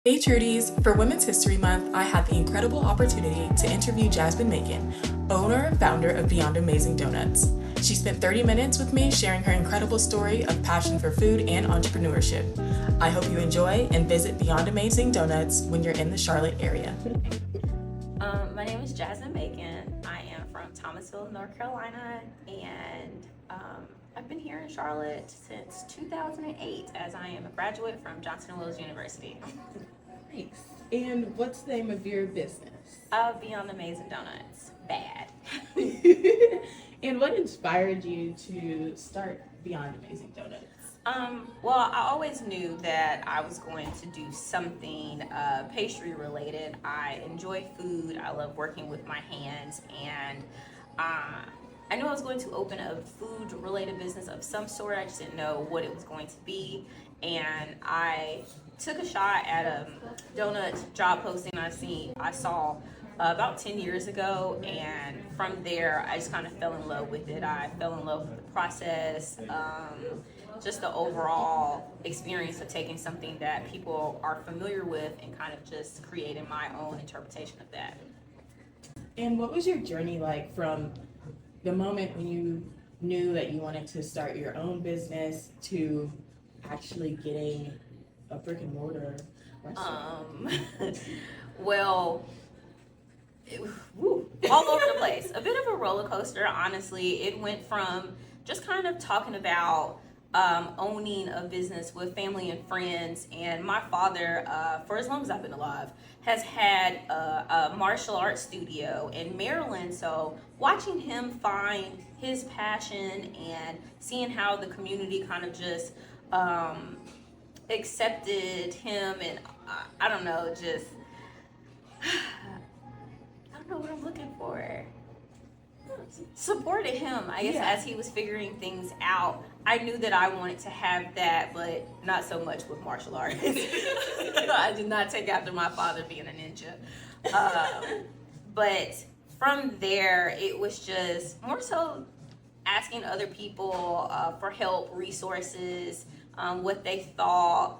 Hey Troodies! For Women's History Month, I had the incredible opportunity to interview Jasmine Macon, owner and founder of Beyond Amazing Donuts. She spent 30 minutes with me sharing her incredible story of passion for food and entrepreneurship. I hope you enjoy and visit Beyond Amazing Donuts when you're in the Charlotte area. My name is Jasmine Macon. I am from Thomasville, North Carolina, and I've been here in Charlotte since 2008 as I am a graduate from Johnson & Wales University. Nice. And what's the name of your business? Beyond Amazing Donuts. Bad. And what inspired you to start Beyond Amazing Donuts? Well, I always knew that I was going to do something pastry related. I enjoy food. I love working with my hands, and I knew I was going to open a food related business of some sort. I just didn't know what it was going to be. And I took a shot at a donut job posting I saw about 10 years ago, and from there I just kind of fell in love with it. I fell in love with the process, just the overall experience of taking something that people are familiar with and kind of just creating my own interpretation of that. And what was your journey like from the moment when you knew that you wanted to start your own business to actually getting a brick and mortar restaurant? Well, all over the place. A bit of a roller coaster, honestly. It went from just kind of talking about owning a business with family and friends, and my father, for as long as I've been alive, has had a martial arts studio in Maryland. So watching him find his passion and seeing how the community kind of just accepted him, and I don't know, just I don't know what I'm looking for. Supported him, I guess, as he was figuring things out. I knew that I wanted to have that, but not so much with martial arts. I did not take after my father being a ninja. But from there, it was just more so asking other people for help, resources, what they thought,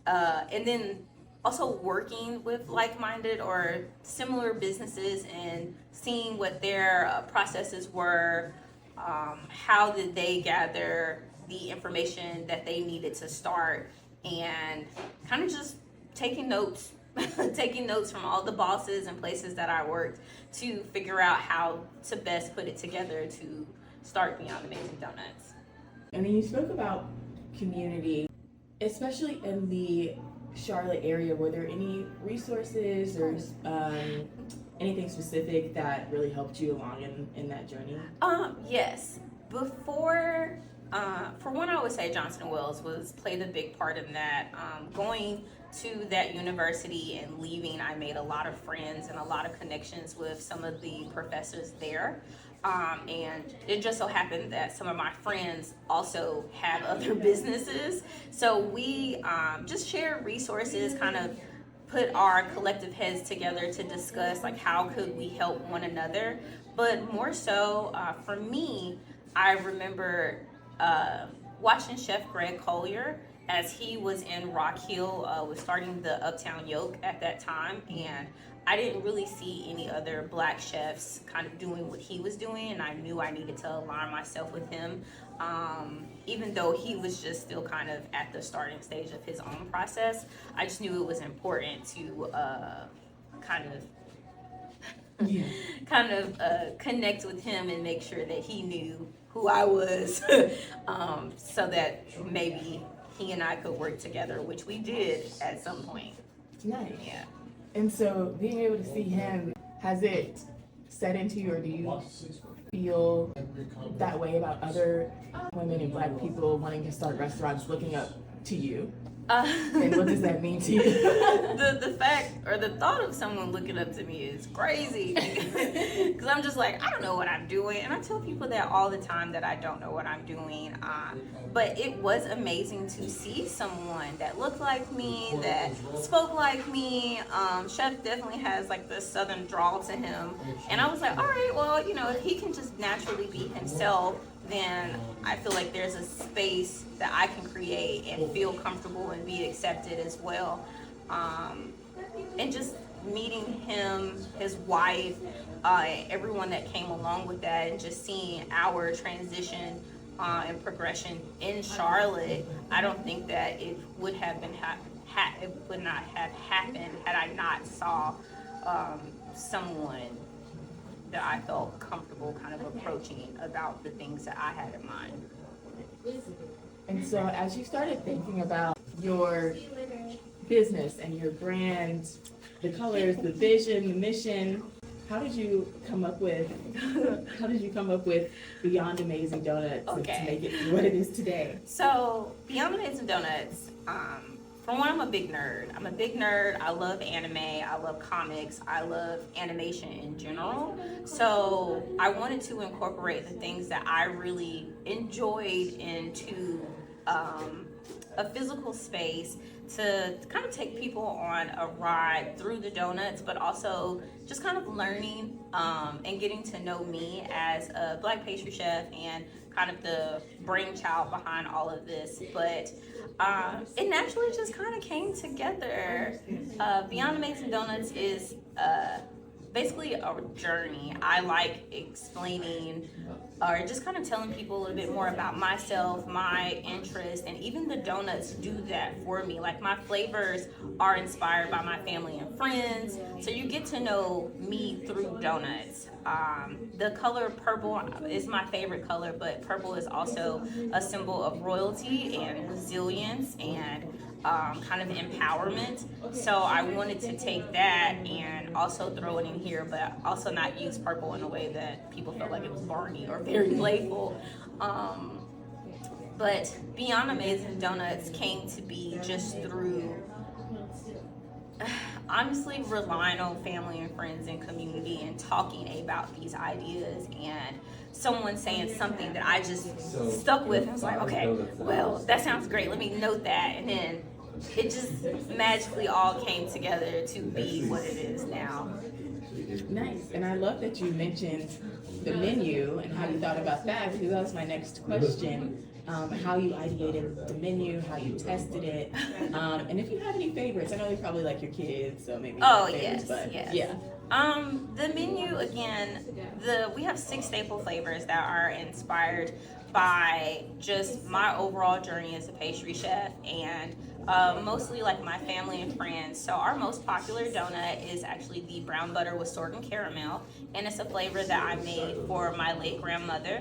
and then also working with like-minded or similar businesses and seeing what their processes were, how did they gather the information that they needed to start, and kind of just taking notes taking notes from all the bosses and places that I worked to figure out how to best put it together to start Beyond Amazing Donuts. And then you spoke about community, especially in the Charlotte area. Were there any resources or anything specific that really helped you along in that journey? Yes. Before, for one, I would say Johnson & Wales played a big part in that. Going to that university and leaving, I made a lot of friends and a lot of connections with some of the professors there. And it just so happened that some of my friends also have other businesses. So we just shared resources, kind of put our collective heads together to discuss like how could we help one another. But more so for me, I remember watching Chef Greg Collier as he was in Rock Hill, was starting the Uptown Yoke at that time, and I didn't really see any other black chefs kind of doing what he was doing, and I knew I needed to align myself with him, even though he was just still kind of at the starting stage of his own process. I just knew it was important to kind of connect with him and make sure that he knew who I was, so that maybe he and I could work together, which we did at some point. Nice. Yeah. And so being able to see him, has it set into you, or do you feel that way about other women and black people wanting to start restaurants, looking up to you? And what does that mean to you? The fact or the thought of someone looking up to me is crazy, because I'm just like, I don't know what I'm doing, and I tell people that all the time, that I don't know what I'm doing. But it was amazing to see someone that looked like me, that spoke like me. Chef definitely has like this southern drawl to him, and I was like, all right, well, you know, if he can just naturally be himself, then I feel like there's a space that I can create and feel comfortable and be accepted as well. And just meeting him, his wife, everyone that came along with that, and just seeing our transition and progression in Charlotte, I don't think that it would have been it would not have happened had I not saw someone that I felt comfortable kind of approaching about the things that I had in mind. And so as you started thinking about your business and your brand, the colors, the vision, the mission, how did you come up with Beyond Amazing Donuts to make it what it is today? So Beyond Amazing Donuts, for one, I'm a big nerd. I love anime. I love comics. I love animation in general. So I wanted to incorporate the things that I really enjoyed into a physical space to kind of take people on a ride through the donuts, but also just kind of learning and getting to know me as a Black pastry chef and kind of the brainchild behind all of this. But it naturally just kind of came together. Beyond Amazing Donuts is basically a journey. I like explaining or just kind of telling people a little bit more about myself, my interests, and even the donuts do that for me. Like, my flavors are inspired by my family and friends, so you get to know me through donuts. The color purple is my favorite color, but purple is also a symbol of royalty and resilience and kind of empowerment. So I wanted to take that and also throw it in here, but also not use purple in a way that people felt like it was Barney or very playful. But Beyond Amazing Donuts came to be just through honestly relying on family and friends and community and talking about these ideas, and someone saying something that I just stuck with. I was like, okay, well, that sounds great. Let me note that. And then it just magically all came together to be what it is now. Nice. And I love that you mentioned the menu and how you thought about that, because that was my next question. How you ideated the menu, how you tested it, and if you have any favorites. I know you probably like your kids, so maybe yes. Yeah. The menu, again, we have 6 staple flavors that are inspired by just my overall journey as a pastry chef, and mostly like my family and friends. So our most popular donut is actually the brown butter with sorghum caramel, and it's a flavor that I made for my late grandmother.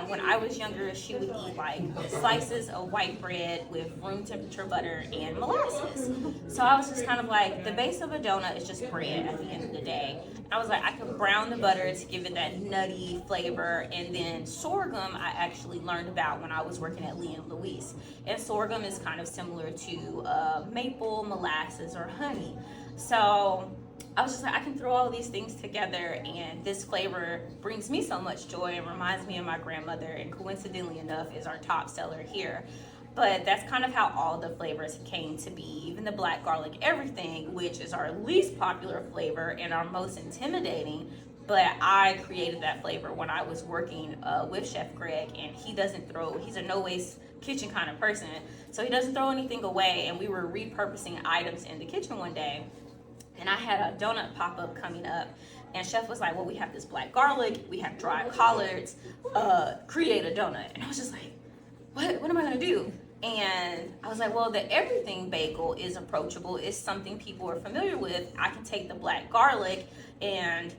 When I was younger, she would eat like slices of white bread with room temperature butter and molasses. So I was just kind of like, the base of a donut is just bread at the end of the day. I was like, I could brown the butter to give it that nutty flavor, and then sorghum I actually learned about when I was working at Lee & Louise. And sorghum is kind of similar to maple, molasses, or honey. So I was just like, I can throw all these things together, and this flavor brings me so much joy and reminds me of my grandmother, and coincidentally enough is our top seller here. But that's kind of how all the flavors came to be. Even the black garlic everything, which is our least popular flavor and our most intimidating, but I created that flavor when I was working with Chef Greg, and he's a no-waste kitchen kind of person, so he doesn't throw anything away. And we were repurposing items in the kitchen one day, and I had a donut pop-up coming up, and Chef was like, well, we have this black garlic, we have dried collards, create a donut. And I was just like, what am I gonna do? And I was like, well, the everything bagel is approachable. It's something people are familiar with. I can take the black garlic and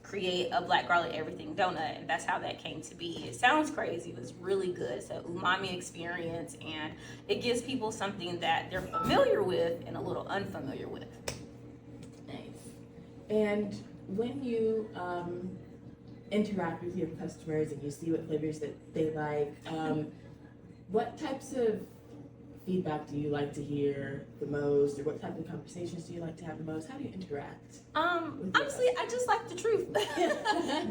create a black garlic everything donut, and that's how that came to be. It sounds crazy, but it's really good. It's an umami experience, and it gives people something that they're familiar with and a little unfamiliar with. Nice. And when you interact with your customers and you see what flavors that they like, what types of feedback do you like to hear the most, or what type of conversations do you like to have the most? How do you interact? Honestly, I just like the truth. And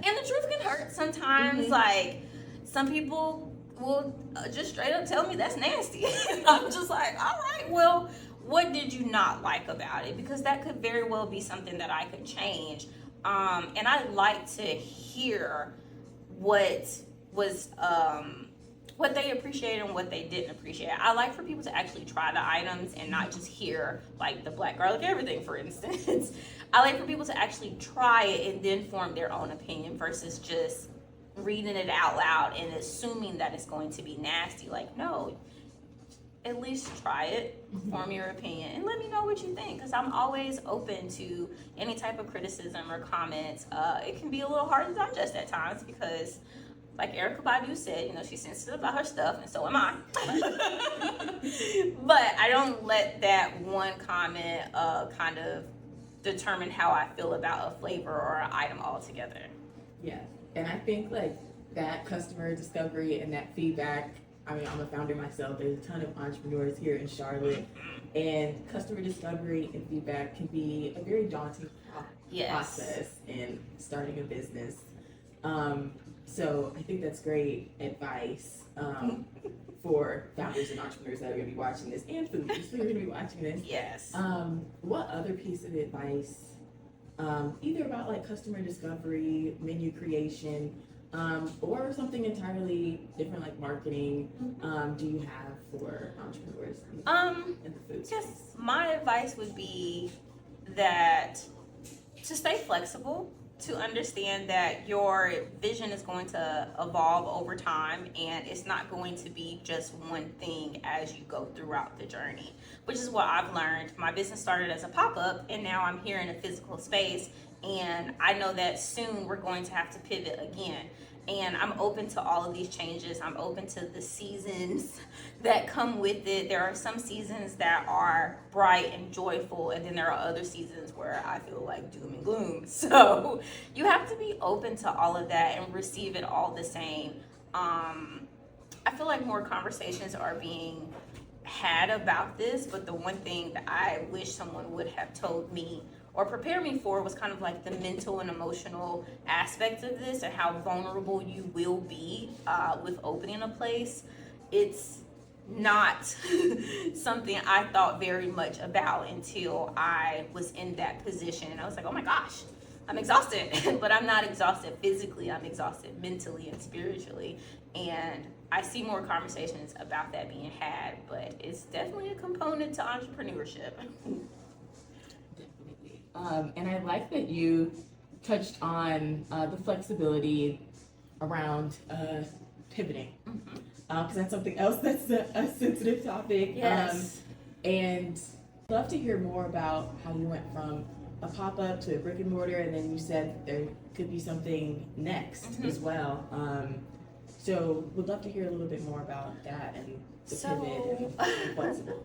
the truth can hurt sometimes. Mm-hmm. Like, some people will just straight up tell me that's nasty. And I'm just like, all right, well, what did you not like about it? Because that could very well be something that I could change. And I like to hear what was what they appreciated and what they didn't appreciate. I like for people to actually try the items and not just hear, like the black garlic everything, for instance. I like for people to actually try it and then form their own opinion versus just reading it out loud and assuming that it's going to be nasty. Like, no, at least try it, form your opinion, and let me know what you think, because I'm always open to any type of criticism or comments. It can be a little hard to digest at times because, like Erykah Badu said, she's sensitive about her stuff, and so am I. But I don't let that one comment kind of determine how I feel about a flavor or an item altogether. Yeah, and I think like that customer discovery and that feedback, I mean, I'm a founder myself. There's a ton of entrepreneurs here in Charlotte, and customer discovery and feedback can be a very daunting process in starting a business. So I think that's great advice for founders and entrepreneurs that are going to be watching this, and foodies who are going to be watching this. Yes. What other piece of advice, either about like customer discovery, menu creation, or something entirely different like marketing, do you have for entrepreneurs in the food space? Yes, my advice would be that to stay flexible, to understand that your vision is going to evolve over time and it's not going to be just one thing as you go throughout the journey, which is what I've learned. My business started as a pop-up and now I'm here in a physical space, and I know that soon we're going to have to pivot again. And I'm open to all of these changes. I'm open to the seasons that come with it. There are some seasons that are bright and joyful, and then there are other seasons where I feel like doom and gloom. So you have to be open to all of that and receive it all the same. I feel like more conversations are being had about this, but the one thing that I wish someone would have told me or prepare me for was kind of like the mental and emotional aspect of this and how vulnerable you will be with opening a place. It's not something I thought very much about until I was in that position. And I was like, oh my gosh, I'm exhausted. But I'm not exhausted physically, I'm exhausted mentally and spiritually. And I see more conversations about that being had, but it's definitely a component to entrepreneurship. And I like that you touched on the flexibility around pivoting, because that's something else that's a sensitive topic. Yes. And I'd love to hear more about how you went from a pop-up to a brick and mortar, and then you said there could be something next as well. So we'd love to hear a little bit more about that and the pivot and being flexible.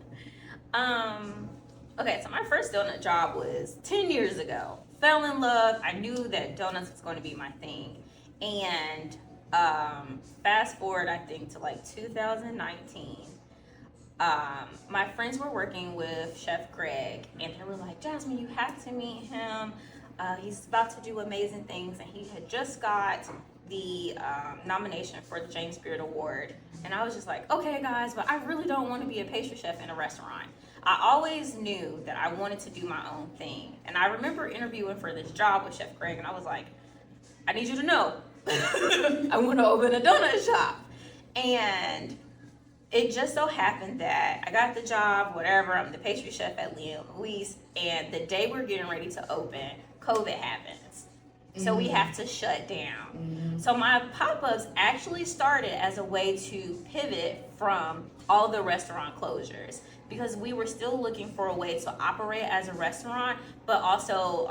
Okay, so my first donut job was 10 years ago. Fell in love. I knew that donuts was going to be my thing. And fast forward, I think, to like 2019. My friends were working with Chef Greg, and they were like, Jasmine, you have to meet him. He's about to do amazing things, and he had just got the nomination for the James Beard Award. And I was just like, okay, guys, but I really don't want to be a pastry chef in a restaurant. I always knew that I wanted to do my own thing. And I remember interviewing for this job with Chef Greg, and I was like, I need you to know, I want to open a donut shop. And it just so happened that I got the job, whatever, I'm the pastry chef at Leon Louise, and the day we're getting ready to open, COVID happens. So we have to shut down. So my pop-ups actually started as a way to pivot from all the restaurant closures, because we were still looking for a way to operate as a restaurant, but also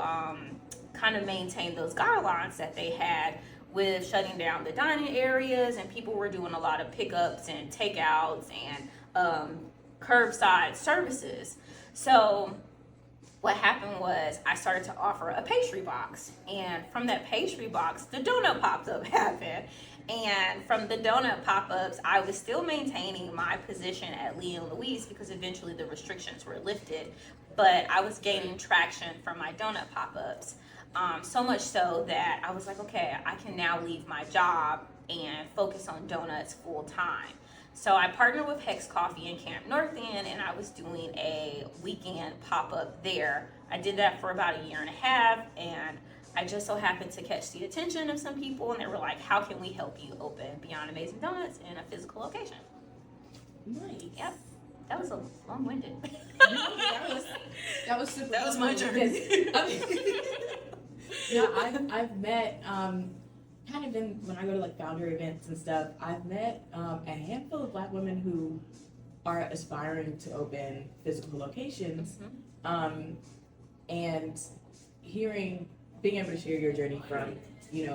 kind of maintain those guidelines that they had with shutting down the dining areas, and people were doing a lot of pickups and takeouts and curbside services. So what happened was I started to offer a pastry box, and from that pastry box, the donut pop-up happened. And from the donut pop-ups, I was still maintaining my position at Leon Louise because eventually the restrictions were lifted, but I was gaining traction from my donut pop-ups. So much so that I was like, okay, I can now leave my job and focus on donuts full time. So I partnered with Hex Coffee in Camp North End, and I was doing a weekend pop-up there. I did that for about a year and a half, and I just so happened to catch the attention of some people, and they were like, how can we help you open Beyond Amazing Donuts in a physical location? Nice. Yep. That was a long-winded. That was super. That was my journey. I've met kind of when I go to like founder events and stuff. I've met a handful of Black women who are aspiring to open physical locations, and being able to share your journey from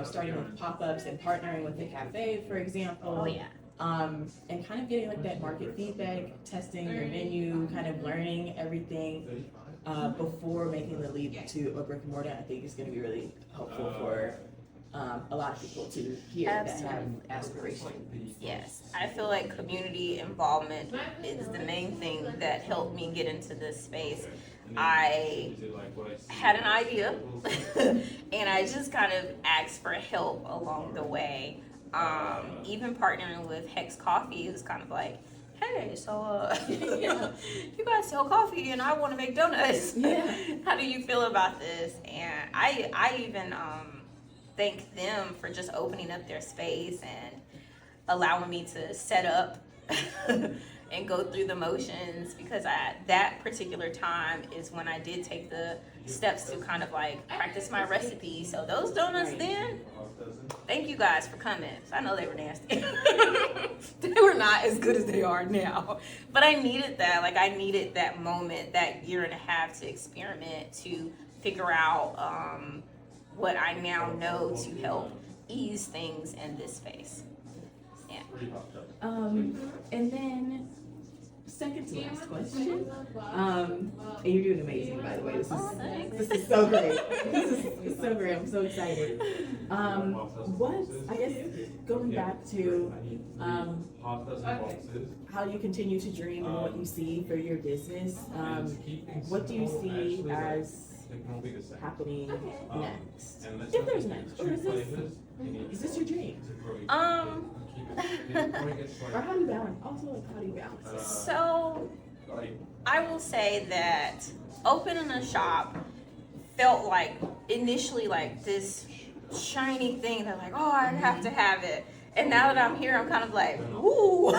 starting with pop-ups and partnering with a cafe, for example. Oh yeah. And kind of getting like that market feedback, testing your menu, kind of learning everything before making the leap to a brick and mortar, I think is going to be really helpful for a lot of people to hear that have aspirations. Yes, I feel like community involvement is the main thing that helped me get into this space. I had an idea and I just kind of asked for help along the way. Even partnering with Hex Coffee, it was kind of like, hey, so you guys sell coffee and I want to make donuts. Yeah. How do you feel about this? And I even thank them for just opening up their space and allowing me to set up and go through the motions, because at that particular time is when I did take the steps to kind of like practice my recipe. So those donuts then, thank you guys for coming. I know they were nasty. They were not as good as they are now. But I needed that. Like I needed that moment, that year and a half to experiment, to figure out what I now know to help ease things in this space. Yeah. And then second to last question. And you're doing amazing, by the way. This is so great. This is so great. I'm so excited. I guess going back to how you continue to dream and what you see for your business, what do you see as happening next? If there's next, or is this your dream? Or how do you balance? Also, like, how do you balance? So, I will say that opening a shop felt like initially like this shiny thing that like, oh, I have to have it. And now that I'm here, I'm kind of like, ooh,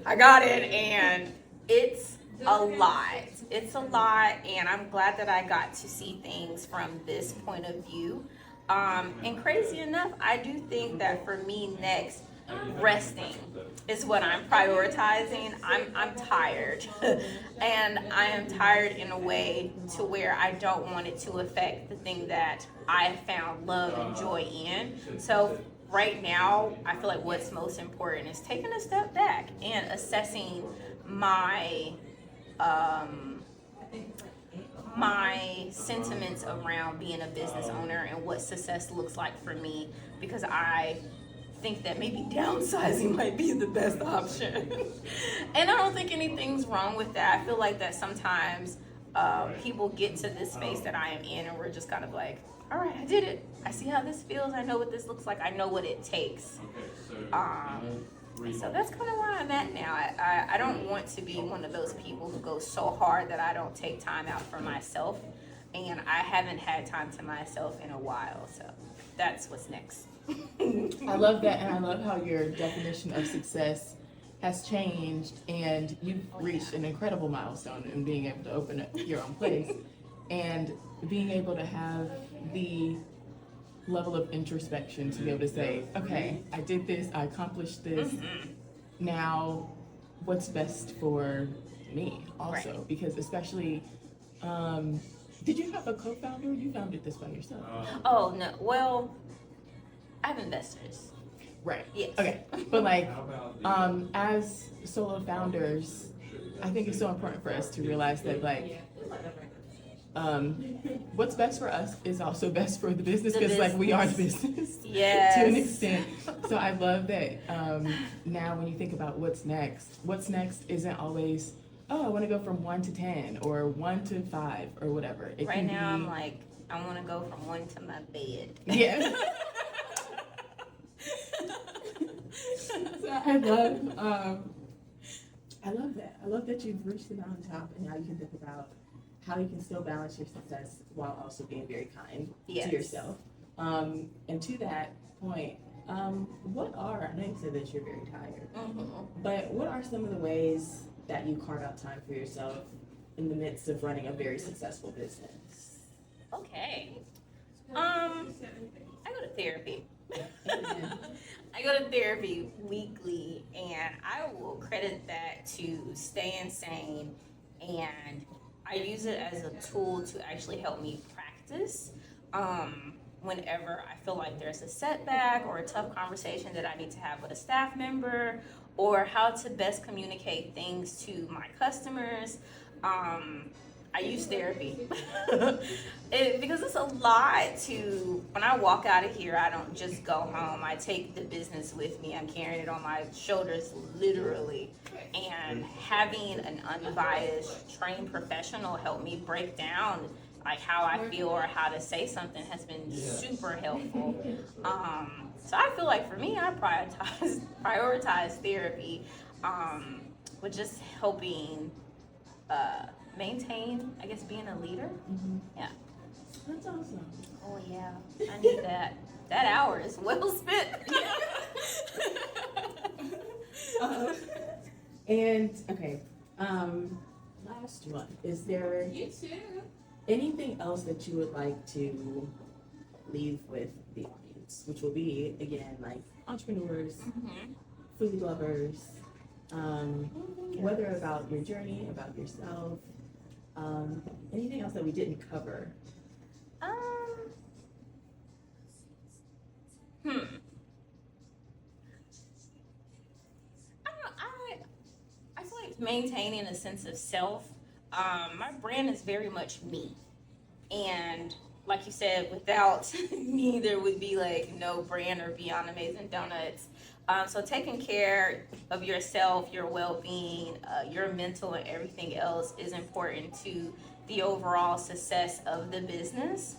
I got it. And it's a lot. It's a lot. And I'm glad that I got to see things from this point of view. And crazy enough, I do think that for me next, resting is what I'm prioritizing. I'm tired. And I am tired in a way to where I don't want it to affect the thing that I found love and joy in. So right now, I feel like what's most important is taking a step back and assessing my sentiments around being a business owner and what success looks like for me, because I think that maybe downsizing might be the best option. And I don't think anything's wrong with that. I feel like that sometimes people get to this space that I am in and we're just kind of like, all right, I did it. I see how this feels. I know what this looks like. I know what it takes. So that's kind of where I'm at now. I don't want to be one of those people who go so hard that I don't take time out for myself. And I haven't had time to myself in a while. So that's what's next. I love that, and I love how your definition of success has changed, and you've reached an incredible milestone in being able to open up your own place, and being able to have the level of introspection to be able to say, okay, I did this, I accomplished this, now what's best for me also, Right. because especially, did you have a co-founder? You founded this by yourself. Oh, no. Well, I have investors. Right. Yes. Okay. But like, as solo founders, I think it's so important for us to realize that like, what's best for us is also best for the business, because like we are the business. Yes. To an extent. So I love that now when you think about what's next isn't always, oh, I want to go from 1 to 10 or 1 to 5 or whatever. It Right can now, be, I'm like, I want to go from one to my bed. yeah. So I love that. I love that you've reached the mountaintop and now you can think about how you can still balance your success while also being very kind Yes. to yourself. And to that point, I know you said that you're very tired, but what are some of the ways that you carve out time for yourself in the midst of running a very successful business? Okay. I go to therapy. I go to therapy weekly, and I will credit that to staying sane, and I use it as a tool to actually help me practice whenever I feel like there's a setback or a tough conversation that I need to have with a staff member, or how to best communicate things to my customers. I use therapy because it's a lot to, when I walk out of here, I don't just go home. I take the business with me. I'm carrying it on my shoulders, literally. And having an unbiased, trained professional help me break down like how I feel or how to say something has been super helpful. So I feel like for me, I prioritize therapy, with just helping maintain, I guess, being a leader. Yeah. That's awesome. Oh yeah, I need that. That hour is well spent. And okay, last one. Is there anything else that you would like to leave with the audience, which will be again like entrepreneurs, food lovers, whether about your journey, about yourself, anything else that we didn't cover? I feel like maintaining a sense of self. My brand is very much me, and like you said, without me, there would be like no brand or Beyond Amazing Donuts. So taking care of yourself, your well-being, your mental and everything else is important to the overall success of the business.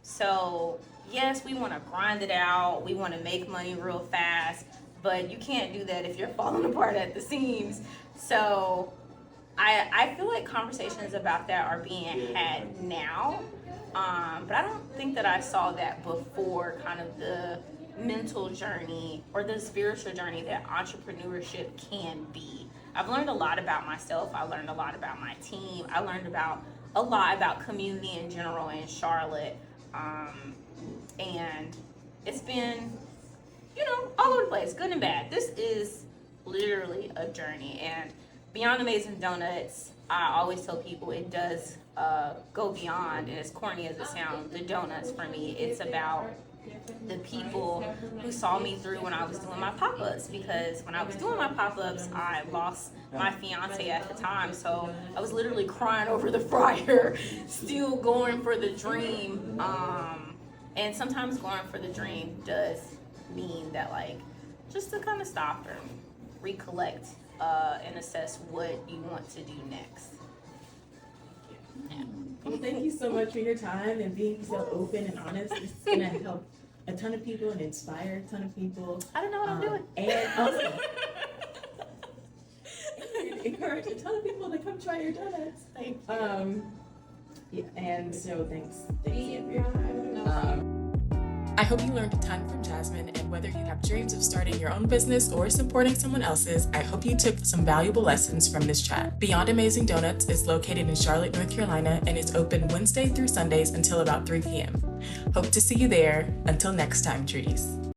So yes, we want to grind it out. We want to make money real fast, but you can't do that if you're falling apart at the seams. So I feel like conversations about that are being had now, but I don't think that I saw that before, kind of the mental journey or the spiritual journey that entrepreneurship can be. I've learned a lot about myself. I learned a lot about my team. I learned a lot about community in general in Charlotte. And it's been, all over the place, good and bad. This is literally a journey. And Beyond Amazing Donuts, I always tell people it does go beyond, and as corny as it sounds, the donuts for me. It's about the people who saw me through when I was doing my pop-ups, because when I was doing my pop-ups, I lost my fiance at the time, so I was literally crying over the fryer, still going for the dream. And sometimes going for the dream does mean that, like, just to kind of stop and recollect and assess what you want to do next. Yeah. Well, thank you so much for your time and being so open and honest. It's going to help a ton of people and inspire a ton of people. I don't know what I'm doing. And also encourage a ton of people to come try your donuts. Thank you. Yeah, and so thanks again for your time. I hope you learned a ton from Jasmine, and whether you have dreams of starting your own business or supporting someone else's, I hope you took some valuable lessons from this chat. Beyond Amazing Donuts is located in Charlotte, North Carolina, and is open Wednesday through Sundays until about 3 p.m. Hope to see you there. Until next time, Troodies.